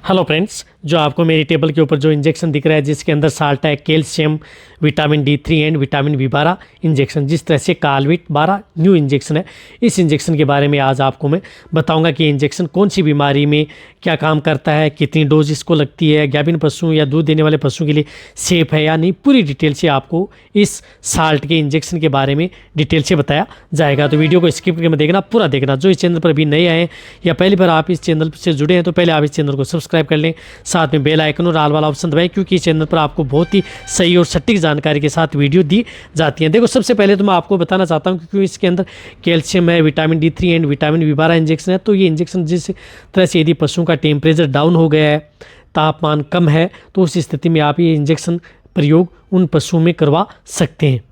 Hello friends, जो आपको मेरी टेबल के ऊपर जो इंजेक्शन दिख रहा है जिसके अंदर साल्ट है, calcium, vitamin D3 and vitamin B12 injection, जिस तरह से कालविट 12 न्यू इंजेक्शन है। इस इंजेक्शन के बारे में आज आपको मैं बताऊंगा कि इंजेक्शन कौन सी बीमारी में क्या काम करता है, कितनी डोज इसको लगती है, गाभिन पशु या दूध देने वाले पशु के लिए सेफ है या नहीं, पूरी डिटेल से आपको इस साल्ट के इंजेक्शन के बारे में डिटेल से बताया जाएगा। तो वीडियो को स्किप करके देखना, पूरा देखना। जो इस चैनल पर अभी नए आए या पहली बार आप इस चैनल से जुड़े हैं तो पहले आप इस चैनल को सब्सक्राइब कर लें, साथ में बेल आइकन और ऑल वाला ऑप्शन दबाएं, क्योंकि इस चैनल पर आपको बहुत ही सही और सटीक जानकारी के साथ वीडियो दी जाती है। देखो, सबसे पहले तो मैं आपको बताना चाहता हूं क्योंकि इसके अंदर कैल्शियम है, vitamin D3 and vitamin B12 injection है। तो ये इंजेक्शन जिस तरह से यदि पशुओं का टेम्परेचर डाउन हो गया है, तापमान कम है, तो उस स्थिति में आप ये इंजेक्शन प्रयोग उन पशुओं में करवा सकते हैं।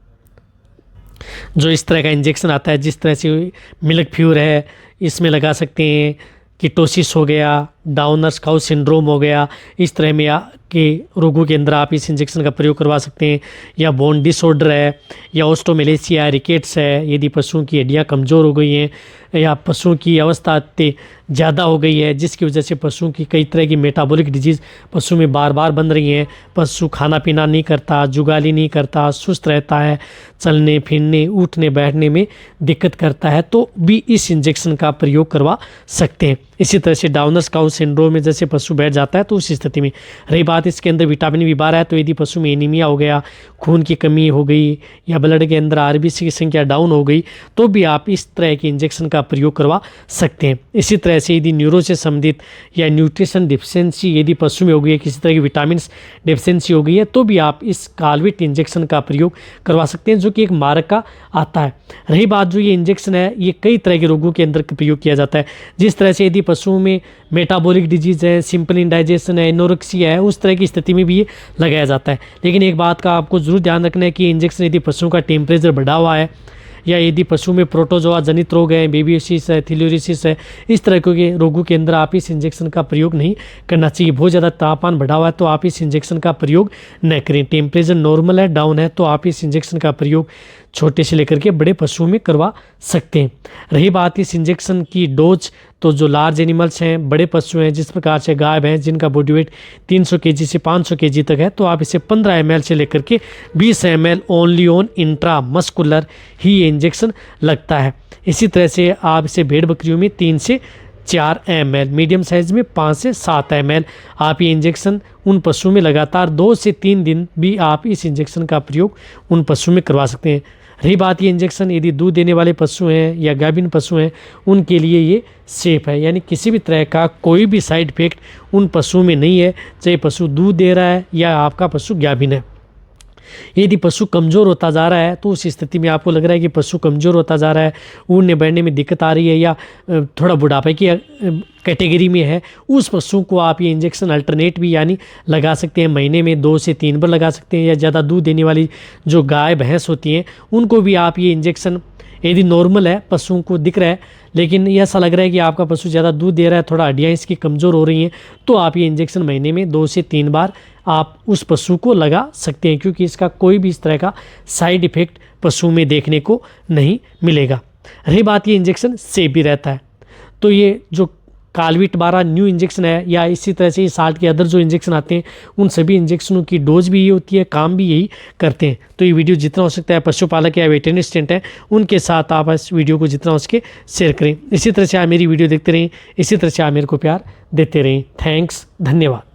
जो इस तरह का इंजेक्शन आता है, जिस तरह से मिल्क फ्यूर है, इसमें लगा सकते हैं। कीटोसिस हो गया, डाउनर्स काउ सिंड्रोम हो गया, इस तरह में के रोगों के अंदर आप इस इंजेक्शन का प्रयोग करवा सकते हैं। या बोन डिसऑर्डर है, या ऑस्टोमेलेसिया, रिकेट्स है, यदि पशुओं की हड्डियां कमज़ोर हो गई हैं या पशुओं की अवस्था ज़्यादा हो गई है, जिसकी वजह से पशुओं की कई तरह की मेटाबॉलिक डिजीज़ पशु में बार बार बन रही हैं, पशु खाना पीना नहीं करता, जुगाली नहीं करता, सुस्त रहता है, चलने फिरने उठने बैठने में दिक्कत करता है, तो भी इस इंजेक्शन का प्रयोग करवा सकते हैं। इसी तरह से डाउनर्स काउ सिंड्रोम में जैसे पशु बैठ जाता है, तो उस स्थिति में रही बात इसके अंदर विटामिन B12 है, तो यदि पशु में एनीमिया हो गया, खून की कमी हो गई या ब्लड के अंदर RBC की संख्या डाउन हो गई, तो भी आप इस तरह के इंजेक्शन का प्रयोग करवा सकते हैं। इसी तरह से यदि न्यूरो से संबंधित या न्यूट्रिशन डिफिशियंसी यदि पशु में हो गई है, किसी तरह की विटामिन डिफिशियंसी हो गई है, तो भी आप इस कालविट इंजेक्शन का प्रयोग करवा सकते हैं, जो कि एक मारक का आता है। रही बात जो ये इंजेक्शन है, ये कई तरह के रोगों के अंदर प्रयोग किया जाता है। जिस तरह से यदि पशुओं में मेटाबॉलिक डिजीज़ है, सिंपल इंडाइजेशन है, एनोरेक्सिया है, उस तरह की स्थिति में भी ये लगाया जाता है। लेकिन एक बात का आपको जरूर ध्यान रखना है कि इंजेक्शन यदि पशुओं का टेम्परेचर बढ़ा हुआ है, या यदि पशु में प्रोटोजोआ जनित रोग है, बेबीसिस है, थैलेरियोसिस है, इस तरह के रोगों के अंदर आप इस इंजेक्शन का प्रयोग नहीं करना चाहिए। बहुत ज़्यादा तापमान बढ़ा हुआ है तो आप इस इंजेक्शन का प्रयोग न करें। टेम्परेचर नॉर्मल है, डाउन है, तो आप इस इंजेक्शन का प्रयोग छोटे से लेकर के बड़े पशुओं में करवा सकते हैं। रही बात इस इंजेक्शन की डोज, तो जो लार्ज एनिमल्स हैं, बड़े पशु हैं, जिस प्रकार से गाय भैंस जिनका बॉडी वेट 300 kg से 500 kg तक है, तो आप इसे 15 ml से लेकर के 20 ml ओनली ऑन इंट्रामस्कुलर ही ये इंजेक्शन लगता है। इसी तरह से आप इसे भेड़ बकरियों में 3 से 4 ml, मीडियम साइज़ में 5 से 7 ml आप ये इंजेक्शन उन पशुओं में लगातार 2 से 3 दिन भी आप इस इंजेक्शन का प्रयोग उन पशुओं में करवा सकते हैं। रही बात ये इंजेक्शन यदि दूध देने वाले पशु हैं या गाभिन पशु हैं, उनके लिए ये सेफ है, यानी किसी भी तरह का कोई भी साइड इफेक्ट उन पशुओं में नहीं है, चाहे पशु दूध दे रहा है या आपका पशु गाभिन है। यदि पशु कमज़ोर होता जा रहा है, तो उस स्थिति में आपको लग रहा है कि पशु कमज़ोर होता जा रहा है, उड़ने बैठने में दिक्कत आ रही है या थोड़ा बुढ़ापे की कैटेगरी में है, उस पशु को आप ये इंजेक्शन अल्टरनेट भी यानी लगा सकते हैं। महीने में 2 से 3 बार लगा सकते हैं। या ज़्यादा दूध देने वाली जो गाय भैंस होती हैं, उनको भी आप ये इंजेक्शन, यदि नॉर्मल है, पशुओं को दिख रहा है लेकिन ऐसा लग रहा है कि आपका पशु ज़्यादा दूध दे रहा है, थोड़ा हड्डियाँ इसकी कमज़ोर हो रही हैं, तो आप ये इंजेक्शन महीने में 2 से 3 बार आप उस पशु को लगा सकते हैं, क्योंकि इसका कोई भी इस तरह का साइड इफ़ेक्ट पशु में देखने को नहीं मिलेगा। रही बात ये इंजेक्शन सेफ भी रहता है। तो ये जो कालविट 12 न्यू इंजेक्शन है, या इसी तरह से ये साल्ट के अदर जो इंजेक्शन आते हैं, उन सभी इंजेक्शनों की डोज भी यही होती है, काम भी यही करते हैं। तो ये वीडियो जितना हो सकता है पशुपालक या वेटरनरी असिस्टेंट है उनके साथ आप इस वीडियो को जितना हो सके शेयर करें। इसी तरह से आप मेरी वीडियो देखते रहें, इसी तरह से आप मेरे को प्यार देते रहें। थैंक्स, धन्यवाद।